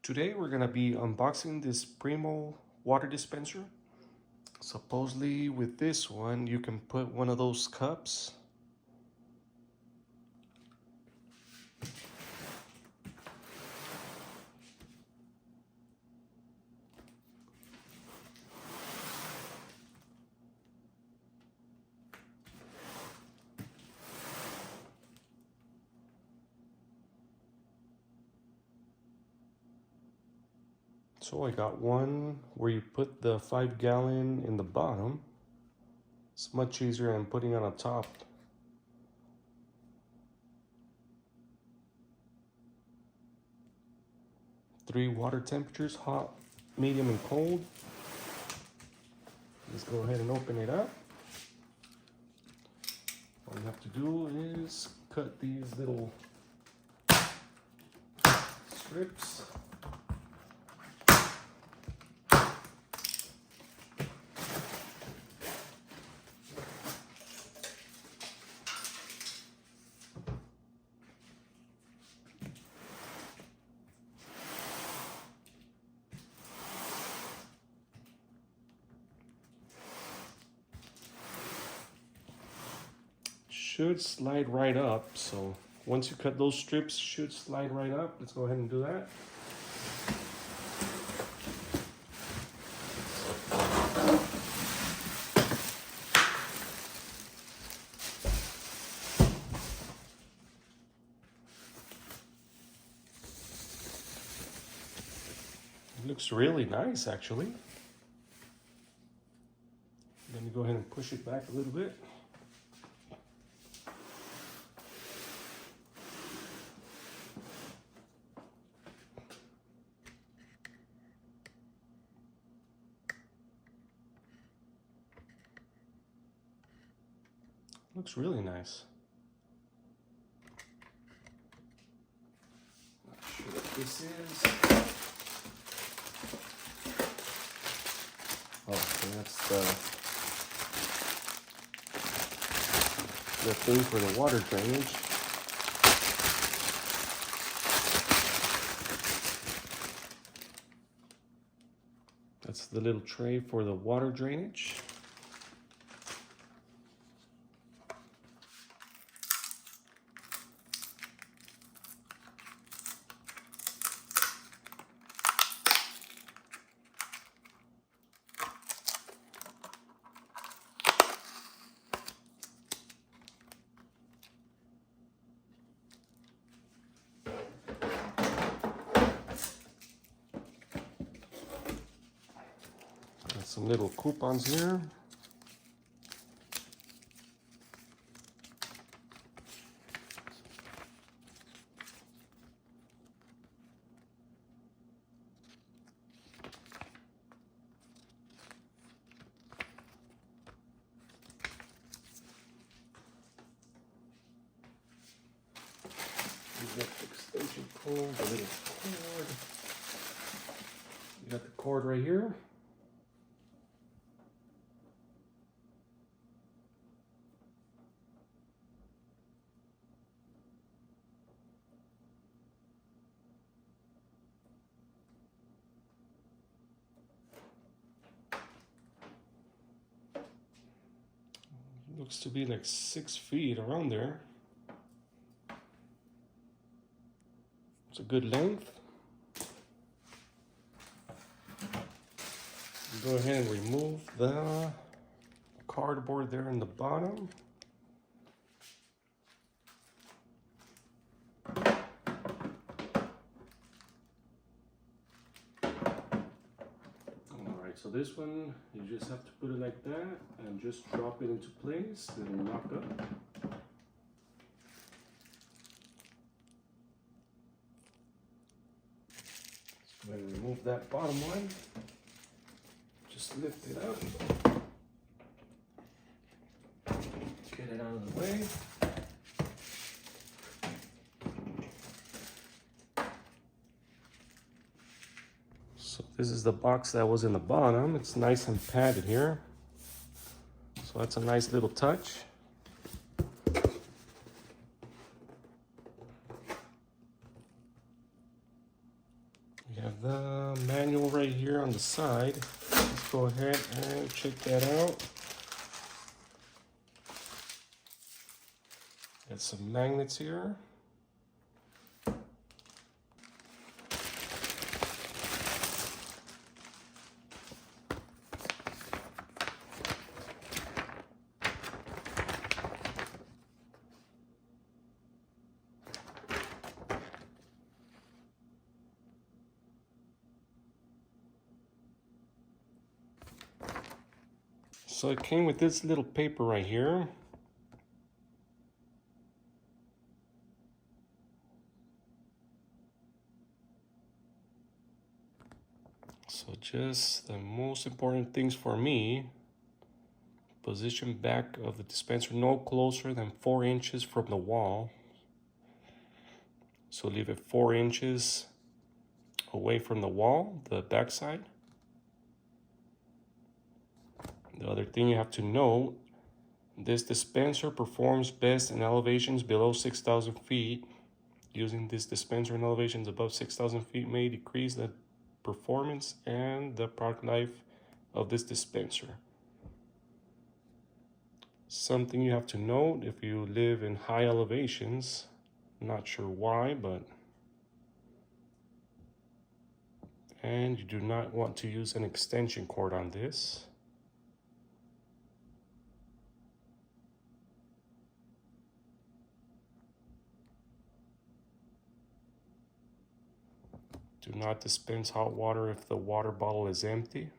Today we're gonna be unboxing this Primo water dispenser. Supposedly with this one you can put one of those cups. So I got one where you put the 5-gallon in the bottom. It's much easier than putting it on top. Three water temperatures, hot, medium, and cold. Let's go ahead and open it up. All you have to do is cut these little strips. Should slide right up, so once you cut those strips, should slide right up. Let's go ahead and do that. It looks really nice, actually. Let me go ahead and push it back a little bit. Looks really nice. Not sure what this is. Oh, so that's the thing for the water drainage. That's the little tray for the water drainage. Some little coupons here. You got the extension cord, the little cord. You got the cord right here. Looks to be like 6 feet around there. It's a good length. Go ahead and remove the cardboard there in the bottom. So this one, you just have to put it like that and just drop it into place, then it'll lock up. So go ahead and remove that bottom one. Just lift it up. Get it out of the way. So this is the box that was in the bottom. It's nice and padded here. So that's a nice little touch. You have the manual right here on the side. Let's go ahead and check that out. Got some magnets here. So it came with this little paper right here. So just the most important things for me: position back of the dispenser no closer than 4 inches from the wall. So leave it 4 inches away from the wall, the back side. The other thing you have to know, this dispenser performs best in elevations below 6,000 feet. Using this dispenser in elevations above 6,000 feet may decrease the performance and the product life of this dispenser. Something you have to note if you live in high elevations, not sure why, but and you do not want to use an extension cord on this. Do not dispense hot water if the water bottle is empty.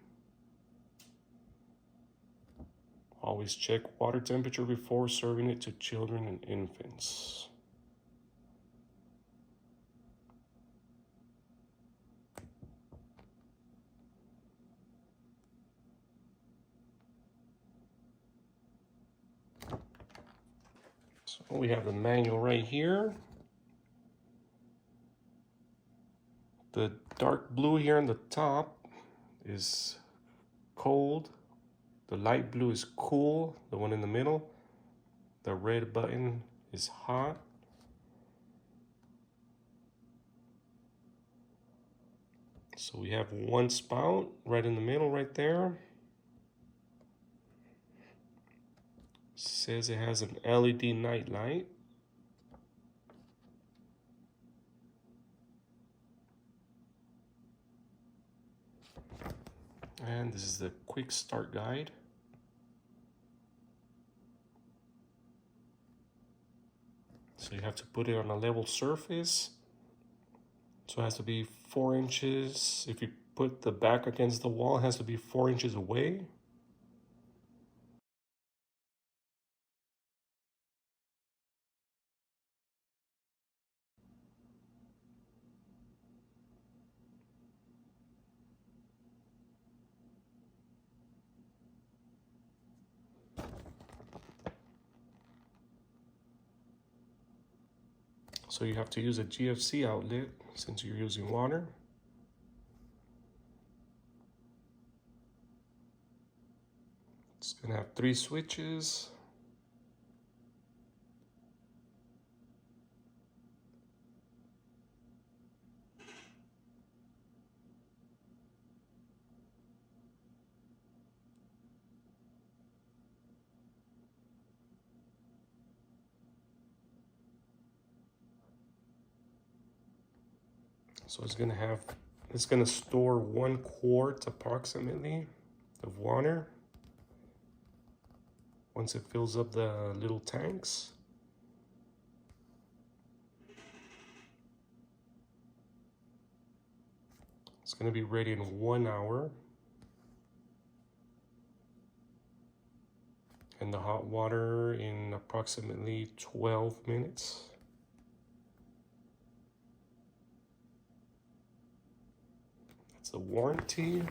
Always check water temperature before serving it to children and infants. So we have the manual right here. The dark blue here on the top is cold. The light blue is cool, the one in the middle. The red button is hot. So we have one spout right in the middle right there. Says it has an LED night light. And this is the quick start guide. So you have to put it on a level surface. So it has to be 4 inches. If you put the back against the wall, it has to be 4 inches away. So you have to use a GFC outlet since you're using water. It's gonna have 3 switches. So it's gonna store 1 quart approximately of water once it fills up the little tanks. It's gonna be ready in 1 hour. And the hot water in approximately 12 minutes. That's the warranty.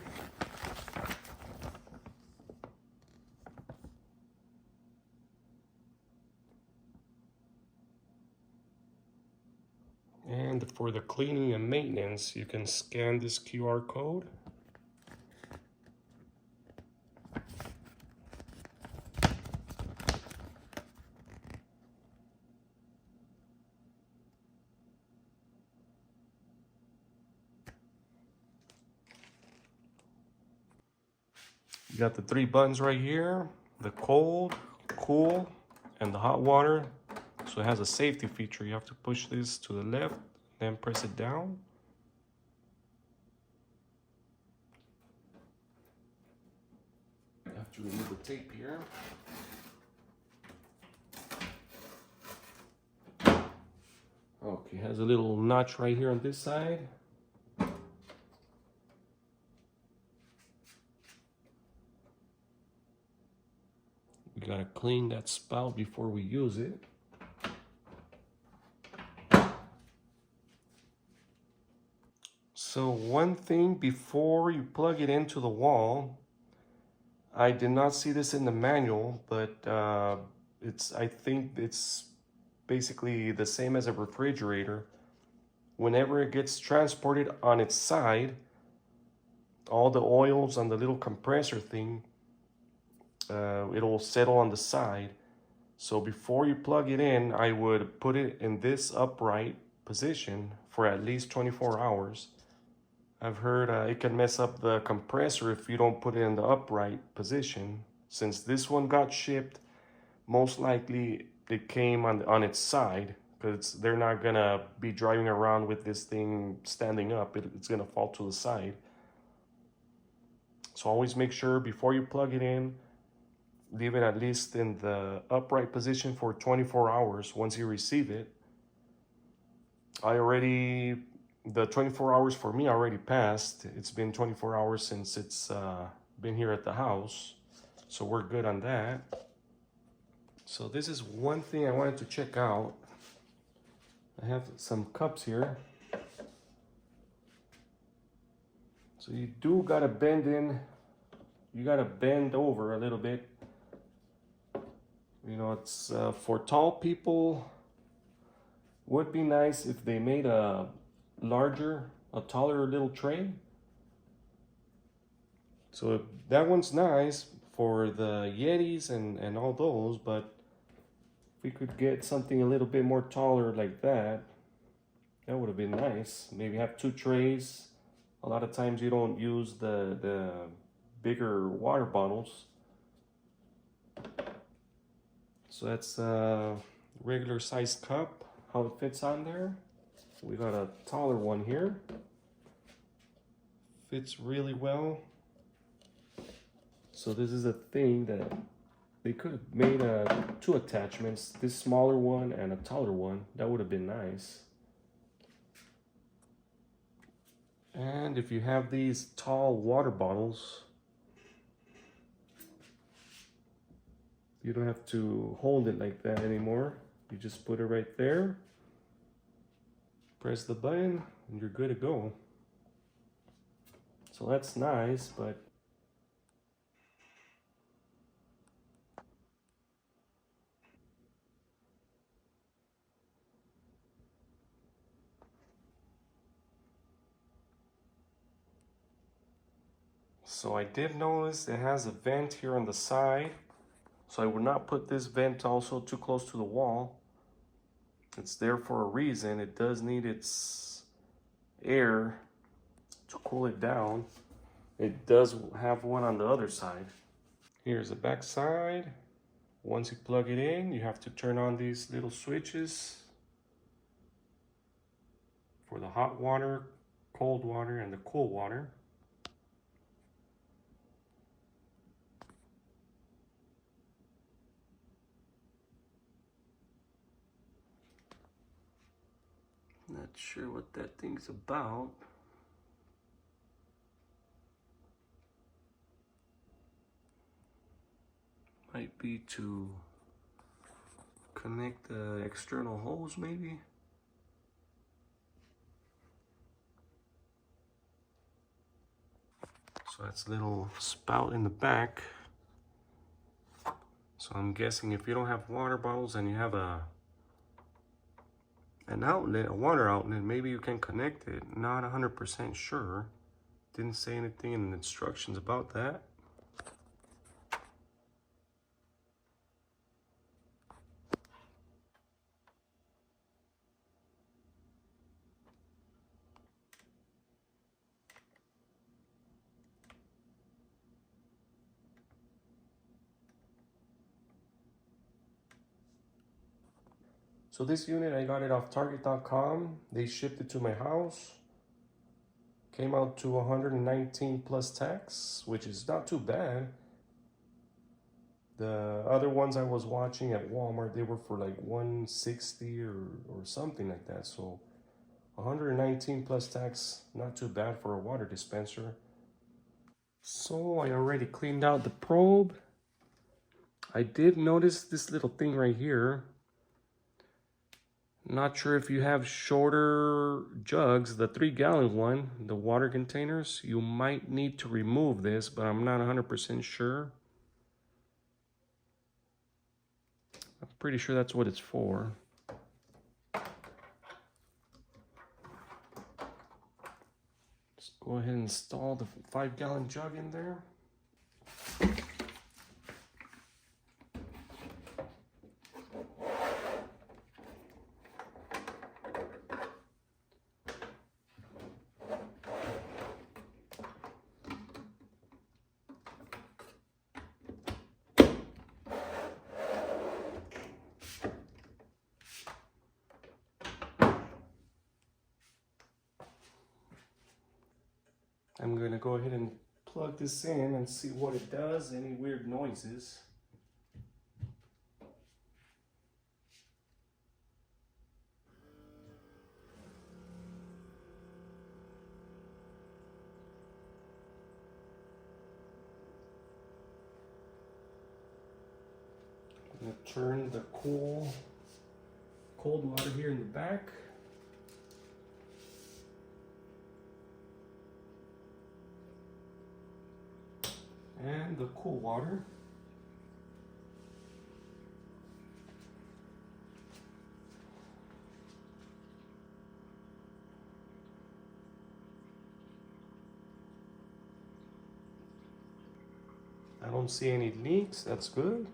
And for the cleaning and maintenance, you can scan this QR code. You got the three buttons right here, the cold, cool, and the hot water. So it has a safety feature. You have to push this to the left, then press it down. You have to remove the tape here. Okay, has a little notch right here on this side. We gotta clean that spout before we use it. So one thing before you plug it into the wall, I did not see this in the manual, but I think it's basically the same as a refrigerator. Whenever it gets transported on its side, all the oils on the little compressor thing, it'll settle on the side. So before you plug it in, I would put it in this upright position for at least 24 hours. I've heard it can mess up the compressor if you don't put it in the upright position. Since this one got shipped, most likely it came on its side, because they're not gonna be driving around with this thing standing up. It's gonna fall to the side. So always make sure before you plug it in, leave it at least in the upright position for 24 hours once you receive it. The 24 hours for me already passed. It's been 24 hours since it's been here at the house. So we're good on that. So this is one thing I wanted to check out. I have some cups here. So you do gotta bend in, you gotta bend over a little bit. You know, it's for tall people, would be nice if they made a taller little tray. So that one's nice for the Yetis and all those, but if we could get something a little bit more taller like that, that would have been nice. Maybe have two trays. A lot of times you don't use the bigger water bottles. So that's a regular size cup, how it fits on there. We got a taller one here. Fits really well. So this is a thing that they could have made two attachments, this smaller one and a taller one. That would have been nice. And if you have these tall water bottles, you don't have to hold it like that anymore. You just put it right there, press the button, and you're good to go. So that's nice, but so I did notice it has a vent here on the side. So I would not put this vent also too close to the wall. It's there for a reason. It does need its air to cool it down. It does have one on the other side. Here's the back side. Once you plug it in, you have to turn on these little switches for the hot water, cold water, and the cool water. Not sure what that thing's about. Might be to connect the external hose, maybe. So that's a little spout in the back. So I'm guessing if you don't have water bottles and you have an outlet, a water outlet, maybe you can connect it. Not 100% sure. Didn't say anything in the instructions about that. So this unit, I got it off Target.com. They shipped it to my house. Came out to 119 plus tax, which is not too bad. The other ones I was watching at Walmart, they were for like 160 or something like that. So 119 plus tax, not too bad for a water dispenser. So I already cleaned out the probe. I did notice this little thing right here. Not sure if you have shorter jugs, the 3-gallon one, the water containers, you might need to remove this, but I'm not 100% sure. I'm pretty sure that's what it's for. Let's go ahead and install the 5-gallon jug in there. I'm gonna go ahead and plug this in and see what it does, any weird noises. I'm gonna turn the cold water here in the back. And the cool water. I don't see any leaks, that's good.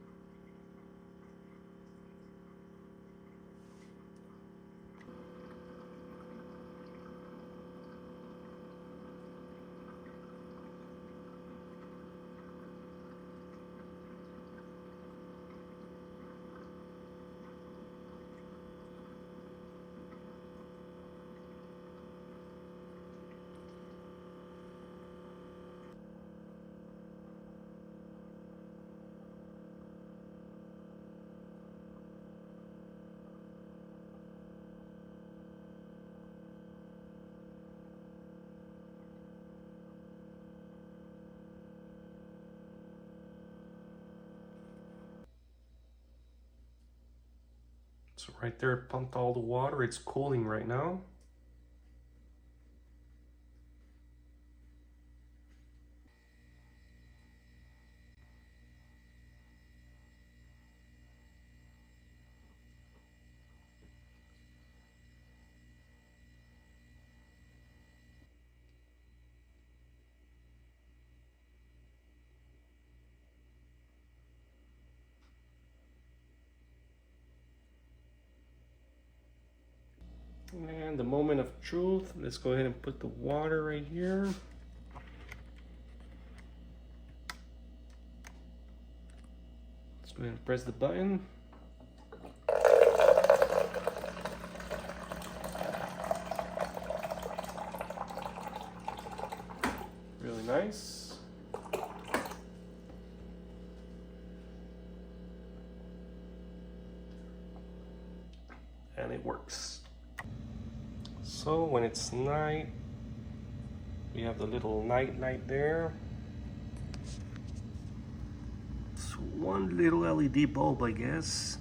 So right there, it pumped all the water. It's cooling right now. And the moment of truth, let's go ahead and put the water right here. Let's go ahead and press the button. Really nice. And it works. So when it's night, we have the little night light there. It's one little LED bulb, I guess.